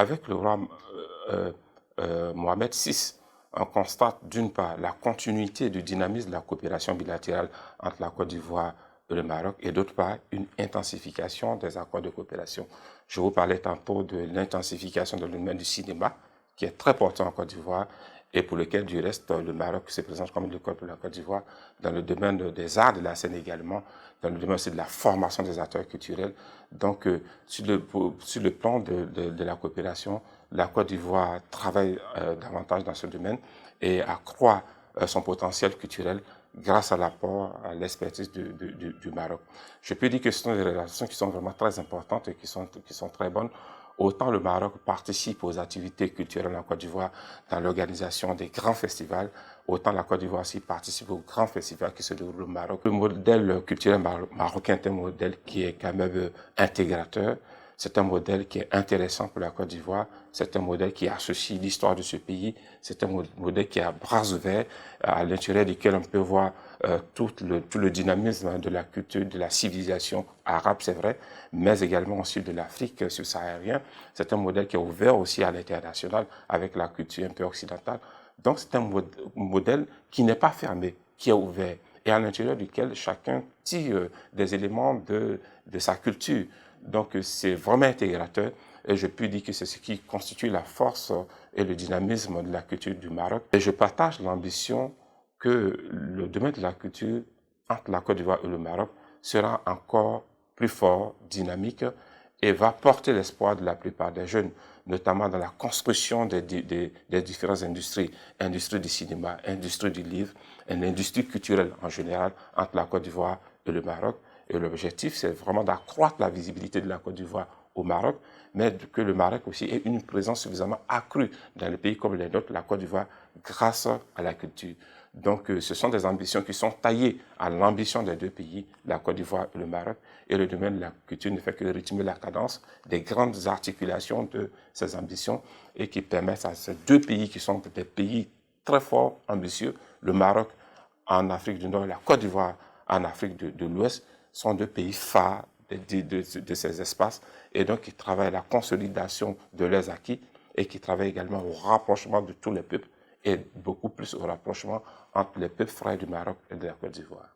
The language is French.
avec le roi Mohamed VI, on constate d'une part la continuité du dynamisme de la coopération bilatérale entre la Côte d'Ivoire et le Maroc et d'autre part une intensification des accords de coopération. Je vous parlais tantôt de l'intensification dans le domaine du cinéma qui est très important en Côte d'Ivoire et pour lequel du reste le Maroc se présente comme une école pour la Côte d'Ivoire dans le domaine des arts de la scène également, dans le domaine aussi de la formation des acteurs culturels. Donc sur le plan de la coopération, la Côte d'Ivoire travaille davantage dans ce domaine et accroît son potentiel culturel grâce à l'apport, à l'expertise du Maroc. Je peux dire que ce sont des relations qui sont vraiment très importantes et qui sont très bonnes. Autant le Maroc participe aux activités culturelles en Côte d'Ivoire dans l'organisation des grands festivals, autant la Côte d'Ivoire aussi participe aux grands festivals qui se déroulent au Maroc. Le modèle culturel marocain est un modèle qui est quand même intégrateur. C'est un modèle qui est intéressant pour la Côte d'Ivoire. C'est un modèle qui associe l'histoire de ce pays. C'est un modèle qui est à bras ouverts, à l'intérieur duquel on peut voir tout le dynamisme de la culture, de la civilisation arabe, c'est vrai, mais également aussi de l'Afrique subsaharienne. C'est un modèle qui est ouvert aussi à l'international avec la culture un peu occidentale. Donc c'est un modèle qui n'est pas fermé, qui est ouvert et à l'intérieur duquel chacun tire des éléments de sa culture. Donc c'est vraiment intégrateur et je peux dire que c'est ce qui constitue la force et le dynamisme de la culture du Maroc. Et je partage l'ambition que le domaine de la culture entre la Côte d'Ivoire et le Maroc sera encore plus fort, dynamique et va porter l'espoir de la plupart des jeunes, notamment dans la construction des différentes industries, industrie du cinéma, industrie du livre et l'industrie culturelle en général entre la Côte d'Ivoire et le Maroc. Et l'objectif, c'est vraiment d'accroître la visibilité de la Côte d'Ivoire au Maroc, mais que le Maroc aussi ait une présence suffisamment accrue dans les pays comme les nôtres, la Côte d'Ivoire, grâce à la culture. Donc, ce sont des ambitions qui sont taillées à l'ambition des deux pays, la Côte d'Ivoire et le Maroc. Et le domaine de la culture ne fait que rythmer la cadence des grandes articulations de ces ambitions et qui permettent à ces deux pays qui sont des pays très forts, ambitieux, le Maroc en Afrique du Nord et la Côte d'Ivoire en Afrique de l'Ouest, sont deux pays phares de ces espaces et donc qui travaillent à la consolidation de leurs acquis et qui travaillent également au rapprochement de tous les peuples et beaucoup plus au rapprochement entre les peuples frères du Maroc et de la Côte d'Ivoire.